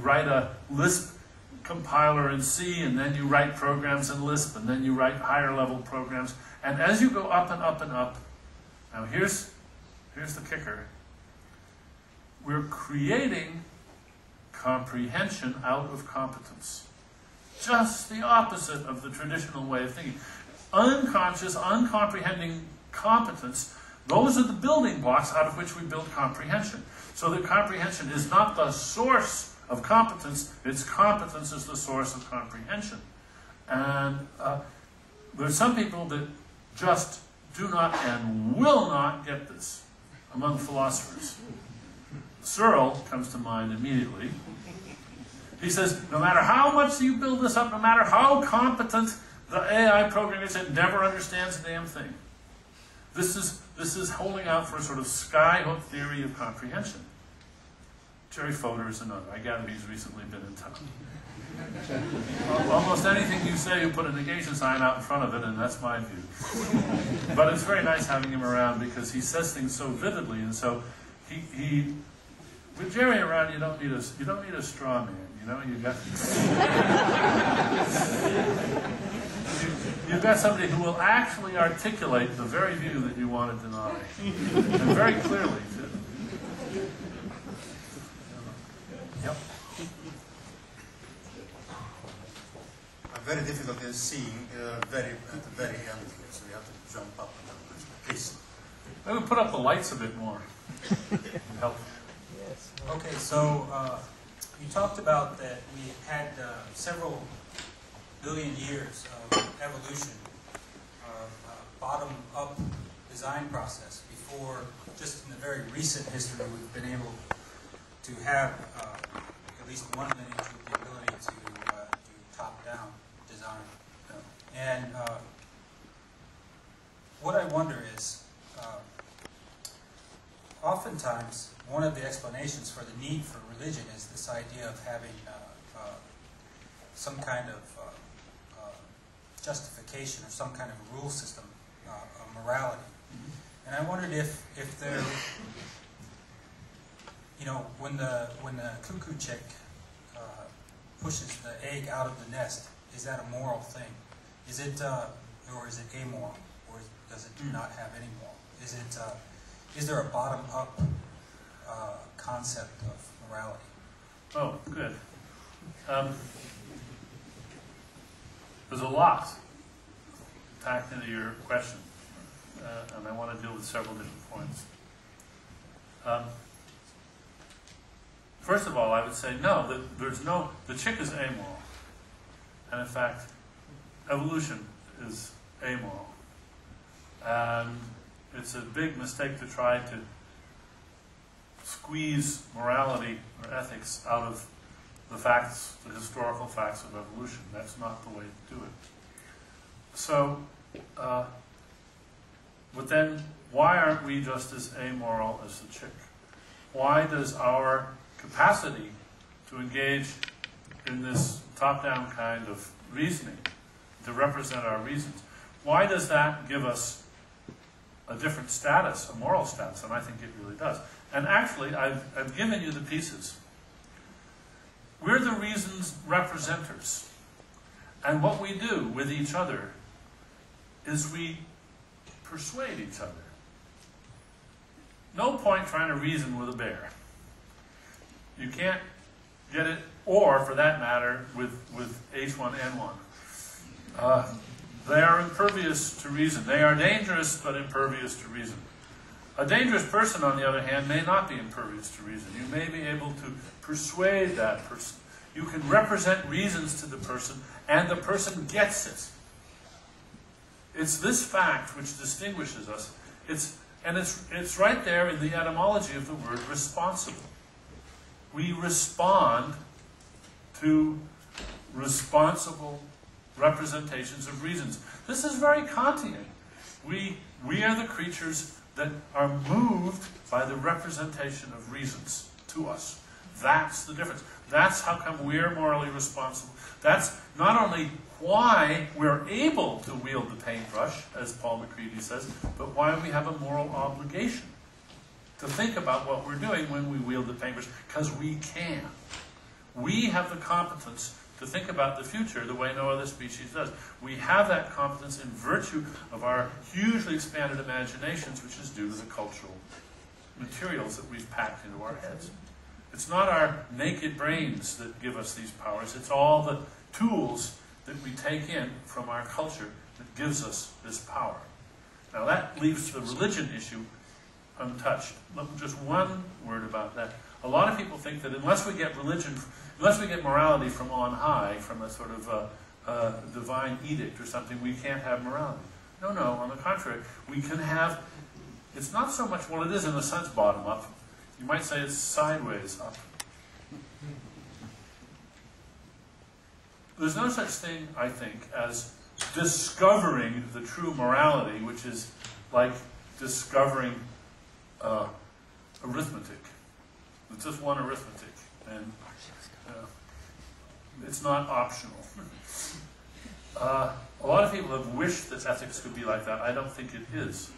write a Lisp compiler in C, and then you write programs in Lisp, and then you write higher level programs. And as you go up and up and up, now here's the kicker. We're creating comprehension out of competence. Just the opposite of the traditional way of thinking. Unconscious, uncomprehending competence, those are the building blocks out of which we build comprehension. So that comprehension is not the source of competence, it's competence is the source of comprehension. And there's some people that just do not and will not get this among philosophers. Searle comes to mind immediately. He says, no matter how much you build this up, no matter how competent the AI program is, it never understands a damn thing. This is holding out for a sort of skyhook theory of comprehension. Jerry Fodor is another. I gather he's recently been in town. Almost anything you say, you put a negation sign out in front of it, and that's my view. But it's very nice having him around because he says things so vividly, and so he with Jerry around, you don't need a straw man. You know, you've got somebody who will actually articulate the very view that you want to deny, and very clearly too. Yep. I'm very difficult in seeing at the very end here, so you have to jump up and down. Please. Maybe put up the lights a bit more. Help. Yes. Okay, so you talked about that we had several billion years of evolution, of bottom-up design process before, just in the very recent history, we've been able to have at least one lineage with the ability to do top-down design. And what I wonder is, oftentimes, one of the explanations for the need for religion is this idea of having some kind of justification or some kind of rule system, of morality. Mm-hmm. And I wondered if there, you know, when the cuckoo chick pushes the egg out of the nest, is that a moral thing? Is it, or is it amoral, or does it not have any moral? Is there a bottom-up concept of morality? Oh, good. There's a lot packed into your question, and I want to deal with several different points. First of all, I would say no, the chick is amoral. And in fact, evolution is amoral. And it's a big mistake to try to squeeze morality or ethics out of the facts, the historical facts of evolution. That's not the way to do it. So, but then, why aren't we just as amoral as the chick? Why does our capacity to engage in this top-down kind of reasoning, to represent our reasons, why does that give us a different status, a moral status? And I think it really does. And actually, I've given you the pieces. We're the reason's representers. And what we do with each other is we persuade each other. No point trying to reason with a bear. You can't get it, or for that matter, with H1N1. They are impervious to reason. They are dangerous, but impervious to reason. A dangerous person, on the other hand, may not be impervious to reason. You may be able to persuade that person. You can represent reasons to the person, and the person gets it. It's this fact which distinguishes us. It's right there in the etymology of the word responsible. We respond to responsible representations of reasons. This is very Kantian. We are the creatures that are moved by the representation of reasons to us. That's the difference. That's how come we're morally responsible. That's not only why we're able to wield the paintbrush, as Paul McCready says, but why we have a moral obligation to think about what we're doing when we wield the paintbrush, because we can. We have the competence to think about the future the way no other species does. We have that competence in virtue of our hugely expanded imaginations, which is due to the cultural materials that we've packed into our heads. It's not our naked brains that give us these powers, it's all the tools that we take in from our culture that gives us this power. Now that leaves the religion issue untouched. Just one word about that. A lot of people think that unless we get religion, unless we get morality from on high, from a sort of divine edict or something, we can't have morality. No, no, on the contrary, we can have, it's not so much, well, it is in a sense bottom up. You might say it's sideways up. There's no such thing, I think, as discovering the true morality, which is like discovering arithmetic. It's just one arithmetic, and it's not optional. A lot of people have wished that ethics could be like that. I don't think it is.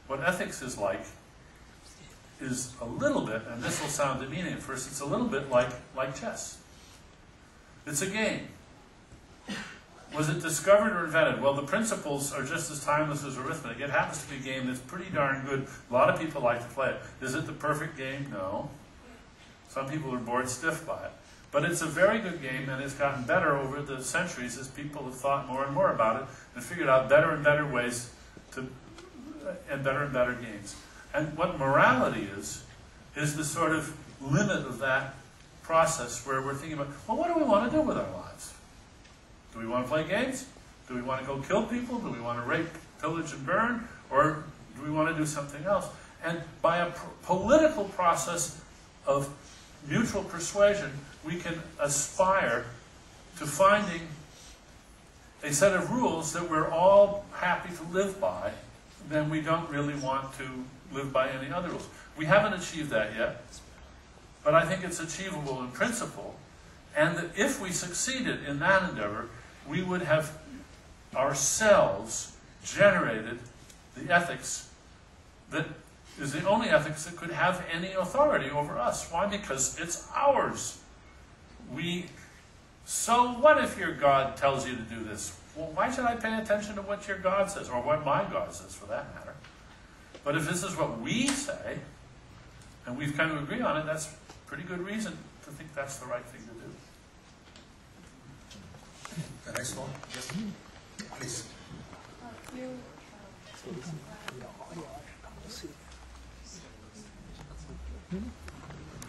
What ethics is like is a little bit, and this will sound demeaning at first, it's a little bit like chess. It's a game. Was it discovered or invented? Well, the principles are just as timeless as arithmetic. It happens to be a game that's pretty darn good. A lot of people like to play it. Is it the perfect game? No. Some people are bored stiff by it. But it's a very good game, and it's gotten better over the centuries as people have thought more and more about it and figured out better and better ways to, and better games. And what morality is the sort of limit of that process where we're thinking about, well, what do we want to do with our lives? Do we want to play games? Do we want to go kill people? Do we want to rape, pillage, and burn? Or do we want to do something else? And by a political process of mutual persuasion, we can aspire to finding a set of rules that we're all happy to live by, then we don't really want to live by any other rules. We haven't achieved that yet, but I think it's achievable in principle, and that if we succeeded in that endeavor, we would have ourselves generated the ethics that is the only ethics that could have any authority over us. Why? Because it's ours. So what if your God tells you to do this? Well, why should I pay attention to what your God says, or what my God says, for that matter? But if this is what we say, and we've come to agree on it, that's pretty good reason to think that's the right thing to do. The next one, yes, please.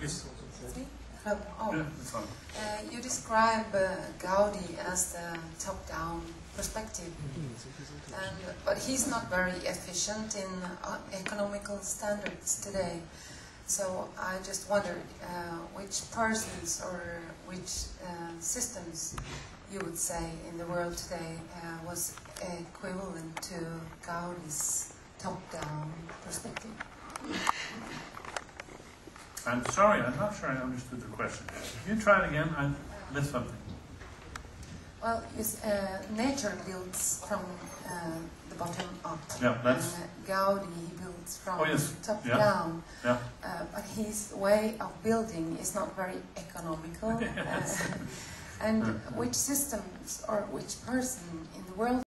Yes. You describe Gaudi as the top-down perspective, but he's not very efficient in economical standards today. So I just wondered which persons or which systems you would say in the world today was equivalent to Gaudi's top-down perspective. I'm sorry, I'm not sure I understood the question. Can you try it again? I missed something. Well, nature builds from the bottom up. Yeah, that's... And Gaudi builds from top yeah. down. Yeah. But his way of building is not very economical. And which systems or which person in the world